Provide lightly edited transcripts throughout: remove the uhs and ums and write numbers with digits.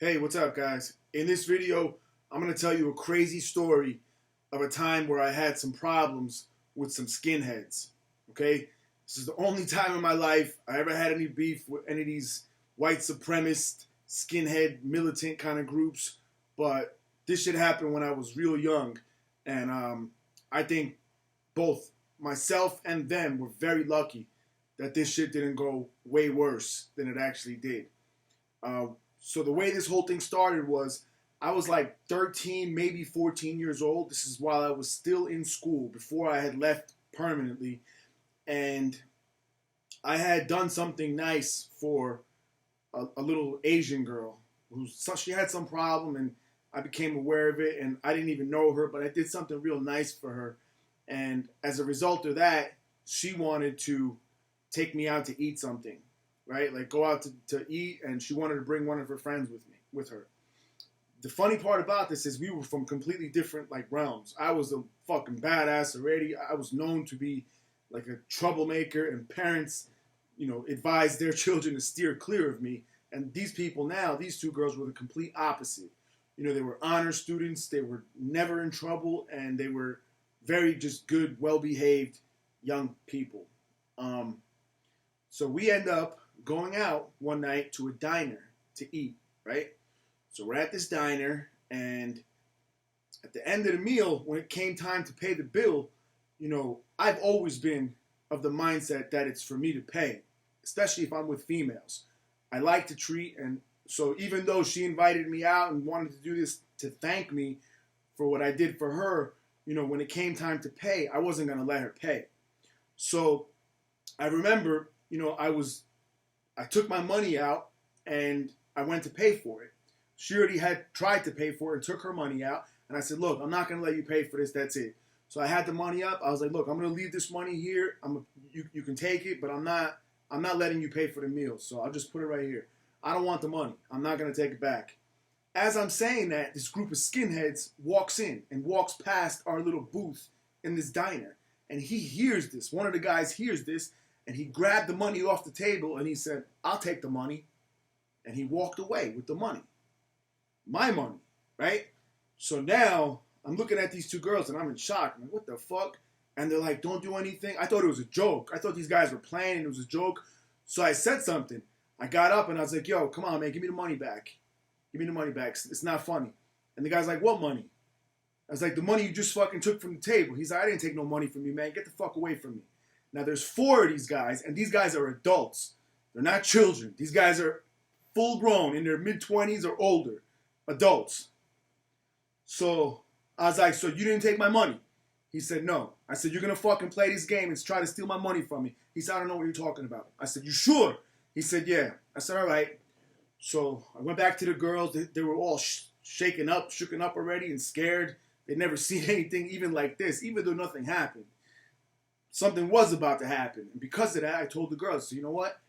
Hey, what's up, guys? In this video, I'm going to tell you a crazy story of a time where I had some problems with some skinheads. Okay? This is the only time in my life I ever had any beef with any of these white supremacist, skinhead, militant kind of groups. But this shit happened when I was real young. And I think both myself and them were very lucky that this shit didn't go way worse than it actually did. Uh, so the way this whole thing started was I was like 13, maybe 14 years old. This is while I was still in school, before I had left permanently. And I had done something nice for a little Asian girl she had some problem, and I became aware of it, and I didn't even know her, but I did something real nice for her. And as a result of that, she wanted to take me out to eat something, right? Like go out to eat, and she wanted to bring one of her friends with her. The funny part about this is we were from completely different like realms. I was a fucking badass already. I was known to be like a troublemaker, and parents, advised their children to steer clear of me. And these people now, these two girls were the complete opposite. They were honor students. They were never in trouble, and they were very just good, well-behaved young people. So we end up going out one night to a diner to eat, right? So we're at this diner, and at the end of the meal, when it came time to pay the bill, I've always been of the mindset that it's for me to pay, especially if I'm with females. I like to treat, and so even though she invited me out and wanted to do this to thank me for what I did for her, when it came time to pay, I wasn't going to let her pay. So I remember, I took my money out and I went to pay for it. She already had tried to pay for it and took her money out. And I said, look, I'm not going to let you pay for this. That's it. So I had the money up. I was like, look, I'm going to leave this money here. You can take it, but I'm not letting you pay for the meal. So I'll just put it right here. I don't want the money. I'm not going to take it back. As I'm saying that, this group of skinheads walks in and walks past our little booth in this diner. And he hears this. One of the guys hears this, and he grabbed the money off the table and he said, I'll take the money. And he walked away with the money. My money, right? So now I'm looking at these two girls and I'm in shock. I'm like, what the fuck? And they're like, don't do anything. I thought it was a joke. I thought these guys were playing and it was a joke. So I said something. I got up and I was like, yo, come on, man, give me the money back. Give me the money back. It's not funny. And the guy's like, what money? I was like, the money you just fucking took from the table. He's like, I didn't take no money from you, man. Get the fuck away from me. Now there's 4 of these guys, and these guys are adults. They're not children. These guys are full grown, in their mid-20s or older. Adults. So I was like, so you didn't take my money? He said, no. I said, you're going to fucking play this game and try to steal my money from me. He said, I don't know what you're talking about. I said, you sure? He said, yeah. I said, all right. So I went back to the girls. They were all shooken up already and scared. They'd never seen anything even like this, even though nothing happened. Something was about to happen. And because of that, I told the girls, so you know what?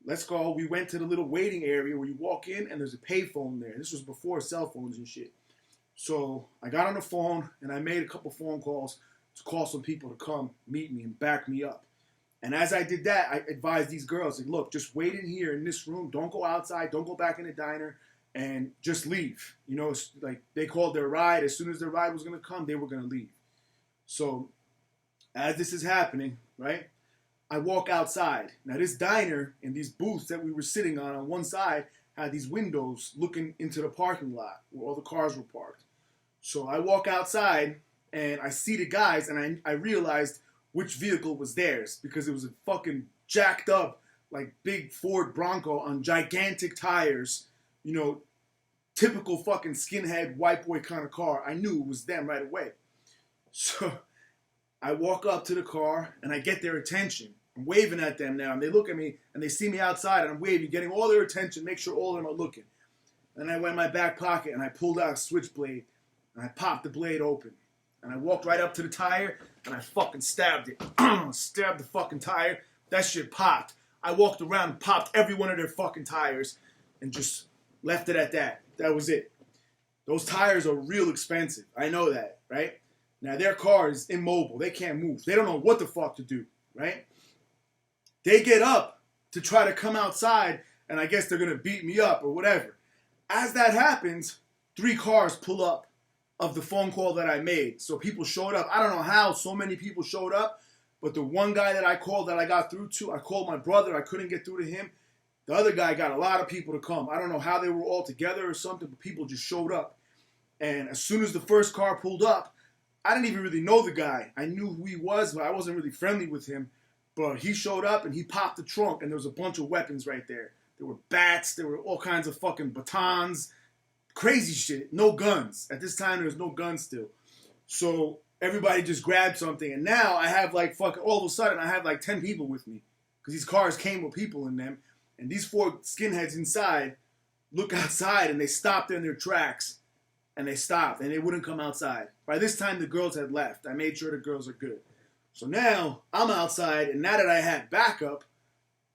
Let's go. We went to the little waiting area where you walk in and there's a payphone there. This was before cell phones and shit. So I got on the phone and I made a couple phone calls to call some people to come meet me and back me up. And as I did that, I advised these girls, like, look, just wait in here in this room. Don't go outside. Don't go back in the diner. And just leave. It's like they called their ride. As soon as their ride was going to come, they were going to leave. So as this is happening, right, I walk outside. Now this diner and these booths that we were sitting on one side had these windows looking into the parking lot where all the cars were parked. So I walk outside and I see the guys, and I realized which vehicle was theirs, because it was a fucking jacked up, like big Ford Bronco on gigantic tires, typical fucking skinhead white boy kind of car. I knew it was them right away. So I walk up to the car and I get their attention. I'm waving at them now, and they look at me and they see me outside and I'm waving, getting all their attention, make sure all of them are looking. Then I went in my back pocket and I pulled out a switchblade and I popped the blade open. And I walked right up to the tire and I fucking stabbed it. Stabbed the fucking tire. That shit popped. I walked around and popped every one of their fucking tires and just left it at that. That was it. Those tires are real expensive. I know that, right? Now their car is immobile. They can't move. They don't know what the fuck to do, right? They get up to try to come outside, and I guess they're going to beat me up or whatever. as that happens, 3 cars pull up of the phone call that I made. So people showed up. I don't know how so many people showed up, but the one guy that I called that I got through to, I called my brother. I couldn't get through to him. The other guy got a lot of people to come. I don't know how they were all together or something, but people just showed up. And as soon as the first car pulled up, I didn't even really know the guy. I knew who he was, but I wasn't really friendly with him. But he showed up and he popped the trunk, and there was a bunch of weapons right there. There were bats, there were all kinds of fucking batons, crazy shit. No guns. At this time, there was no guns still. So everybody just grabbed something, and now I have like fucking, all of a sudden, I have like 10 people with me. Because these cars came with people in them, and these 4 skinheads inside look outside, and they stopped in their tracks. And they stopped, and they wouldn't come outside. By this time, the girls had left. I made sure the girls are good. So now, I'm outside, and now that I had backup,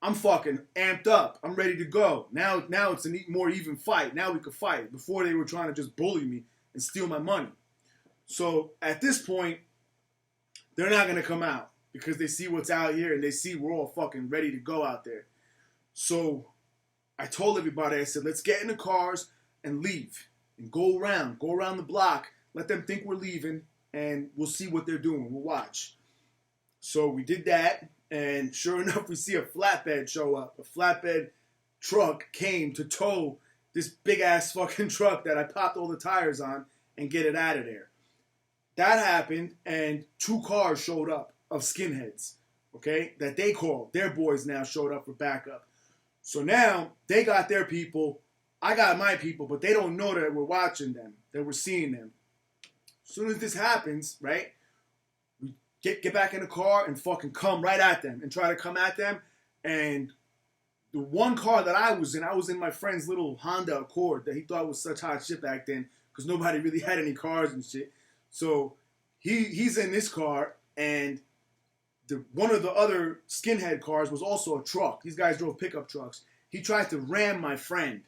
I'm fucking amped up. I'm ready to go. Now it's a more even fight. Now we could fight. Before, they were trying to just bully me and steal my money. So, at this point, they're not going to come out. Because they see what's out here, and they see we're all fucking ready to go out there. So, I told everybody, I said, let's get in the cars and leave. And go around the block, let them think we're leaving, and we'll see what they're doing. We'll watch. So we did that, and sure enough, we see a flatbed show up. A flatbed truck came to tow this big-ass fucking truck that I popped all the tires on and get it out of there. That happened, and 2 cars showed up of skinheads, okay, that they called. Their boys now showed up for backup. So now, they got their people. I got my people, but they don't know that we're watching them, that we're seeing them. As soon as this happens, right, we get back in the car and fucking come right at them and try to come at them. And the one car that I was in my friend's little Honda Accord that he thought was such hot shit back then because nobody really had any cars and shit. So he's in this car, and one of the other skinhead cars was also a truck. These guys drove pickup trucks. He tried to ram my friend.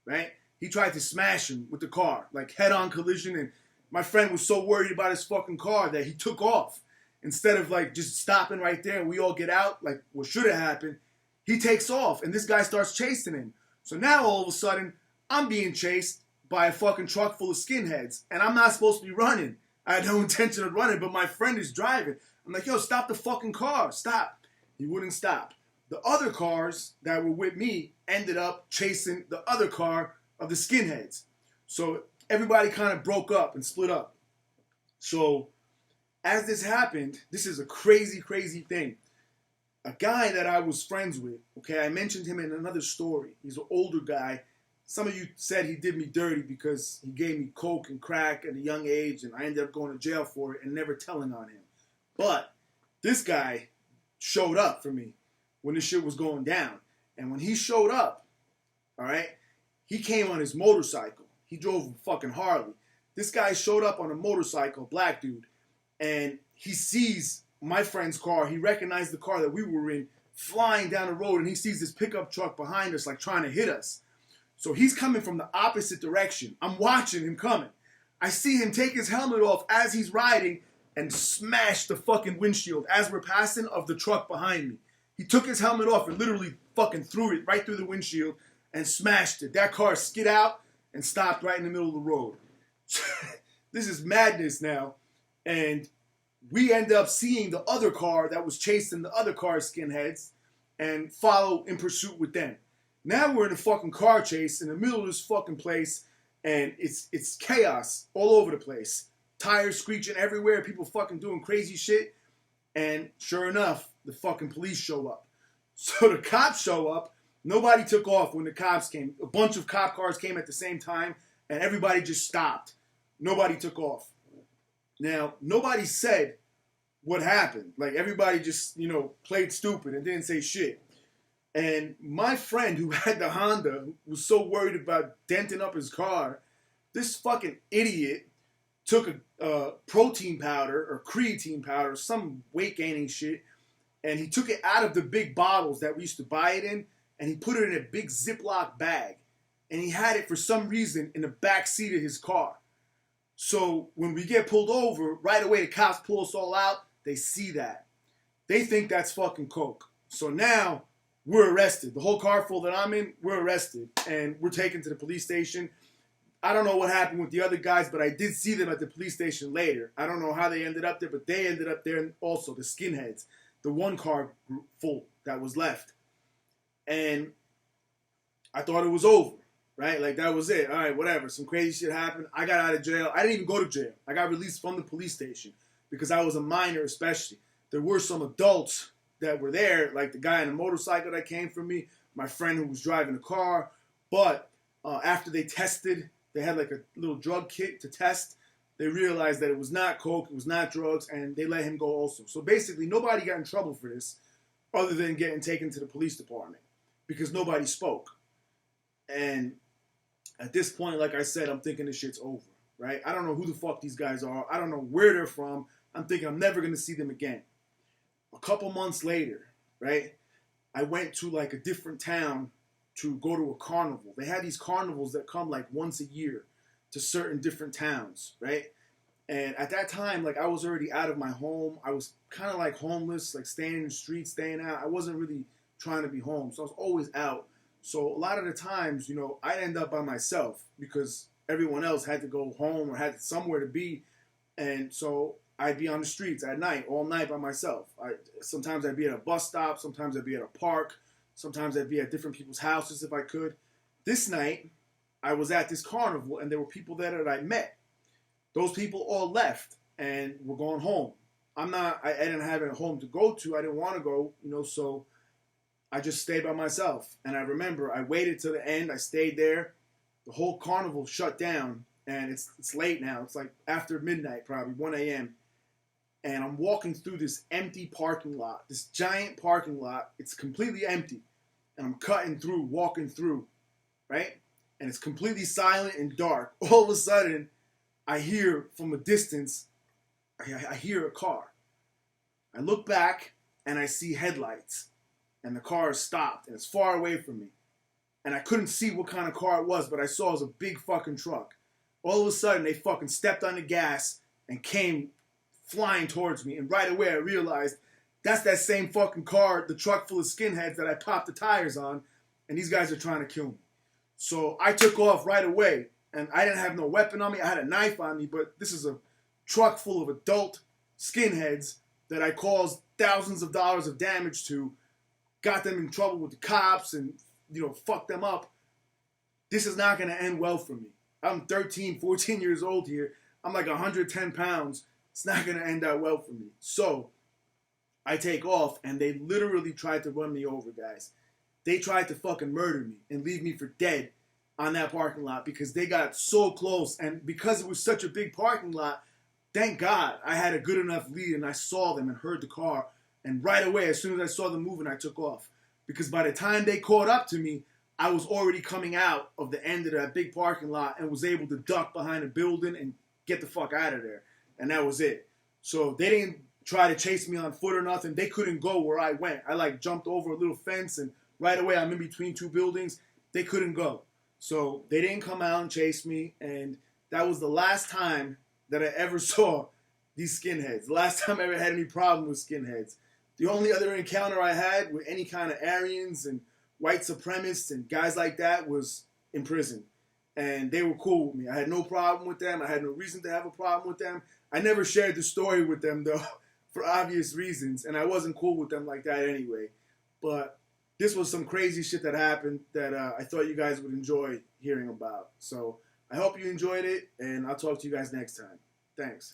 Right? He tried to smash him with the car, like head-on collision, and my friend was so worried about his fucking car that he took off. Instead of like just stopping right there and we all get out, like what should have happened, he takes off and this guy starts chasing him. So now all of a sudden, I'm being chased by a fucking truck full of skinheads, and I'm not supposed to be running. I had no intention of running, but my friend is driving. I'm like, yo, stop the fucking car, stop. He wouldn't stop. The other cars that were with me ended up chasing the other car of the skinheads. So everybody kind of broke up and split up. So as this happened, this is a crazy, crazy thing. A guy that I was friends with, okay, I mentioned him in another story. He's an older guy. Some of you said he did me dirty because he gave me coke and crack at a young age, and I ended up going to jail for it and never telling on him. But this guy showed up for me when this shit was going down. And when he showed up, all right, he came on his motorcycle. He drove a fucking Harley. This guy showed up on a motorcycle, black dude, and he sees my friend's car. He recognized the car that we were in flying down the road, and he sees this pickup truck behind us, like trying to hit us. So he's coming from the opposite direction. I'm watching him coming. I see him take his helmet off as he's riding and smash the fucking windshield as we're passing of the truck behind me. He took his helmet off and literally fucking threw it right through the windshield and smashed it. That car skid out and stopped right in the middle of the road. This is madness now. And we end up seeing the other car that was chasing the other car's skinheads and follow in pursuit with them. Now we're in a fucking car chase in the middle of this fucking place, and it's chaos all over the place. Tires screeching everywhere, people fucking doing crazy shit. And sure enough, the fucking police show up. So the cops show up. Nobody took off when the cops came. A bunch of cop cars came at the same time, and everybody just stopped. Nobody took off. Now, nobody said what happened. Like, everybody just, played stupid and didn't say shit. And my friend who had the Honda was so worried about denting up his car, this fucking idiot took a protein powder or creatine powder, some weight gaining shit, and he took it out of the big bottles that we used to buy it in, and he put it in a big Ziploc bag. And he had it for some reason in the back seat of his car. So when we get pulled over, right away the cops pull us all out. They see that. They think that's fucking coke. So now we're arrested. The whole car full that I'm in, we're arrested. And we're taken to the police station. I don't know what happened with the other guys, but I did see them at the police station later. I don't know how they ended up there, but they ended up there also, the Skinheads, the one car group full that was left. And I thought it was over, right? Like, that was it. All right, whatever. Some crazy shit happened. I got out of jail. I didn't even go to jail. I got released from the police station because I was a minor especially. There were some adults that were there, like the guy on the motorcycle that came for me, my friend who was driving the car. But after they tested, they had like a little drug kit to test. They realized that it was not coke, it was not drugs, and they let him go also. So basically, nobody got in trouble for this other than getting taken to the police department because nobody spoke. And at this point, like I said, I'm thinking this shit's over, right? I don't know who the fuck these guys are. I don't know where they're from. I'm thinking I'm never going to see them again. A couple months later, right, I went to like a different town to go to a carnival. They had these carnivals that come like once a year to certain different towns, right? And at that time, like I was already out of my home. I was kind of like homeless, like staying in the streets, staying out. I wasn't really trying to be home, so I was always out. So a lot of the times, you know, I'd end up by myself because everyone else had to go home or had somewhere to be. And so I'd be on the streets at night, all night by myself. Sometimes I'd be at a bus stop. Sometimes I'd be at a park. Sometimes I'd be at different people's houses if I could. This night, I was at this carnival, and there were people there that I met. Those people all left and were going home. I didn't have a home to go to. I didn't want to go, you know, so I just stayed by myself. And I remember I waited till the end. I stayed there. The whole carnival shut down, and it's late now. It's like after midnight, probably 1 a.m. And I'm walking through this empty parking lot, this giant parking lot. It's completely empty. And I'm cutting through, walking through, right? And it's completely silent and dark. All of a sudden, I hear from a distance, I hear a car. I look back, and I see headlights. And the car is stopped, and it's far away from me. And I couldn't see what kind of car it was, but I saw it was a big fucking truck. All of a sudden, they fucking stepped on the gas and came flying towards me. And right away, I realized that's that same fucking car, the truck full of skinheads that I popped the tires on, and these guys are trying to kill me. So I took off right away, and I didn't have no weapon on me. I had a knife on me, but this is a truck full of adult skinheads that I caused thousands of dollars of damage to, got them in trouble with the cops and, you know, fucked them up. This is not going to end well for me. I'm 13, 14 years old here. I'm like 110 pounds. It's not going to end out well for me. So I take off, and they literally tried to run me over, guys. They tried to fucking murder me and leave me for dead on that parking lot because they got so close. And because it was such a big parking lot, thank God I had a good enough lead, and I saw them and heard the car. And right away, as soon as I saw them moving, I took off. Because by the time they caught up to me, I was already coming out of the end of that big parking lot and was able to duck behind a building and get the fuck out of there. And that was it. So they didn't try to chase me on foot or nothing. They couldn't go where I went. I like jumped over a little fence, and right away I'm in between two buildings. They couldn't go. So they didn't come out and chase me. And that was the last time that I ever saw these skinheads. The last time I ever had any problem with skinheads. The only other encounter I had with any kind of Aryans and white supremacists and guys like that was in prison. And they were cool with me. I had no problem with them. I had no reason to have a problem with them. I never shared the story with them, though, for obvious reasons. And I wasn't cool with them like that anyway. But this was some crazy shit that happened that I thought you guys would enjoy hearing about. So I hope you enjoyed it, and I'll talk to you guys next time. Thanks.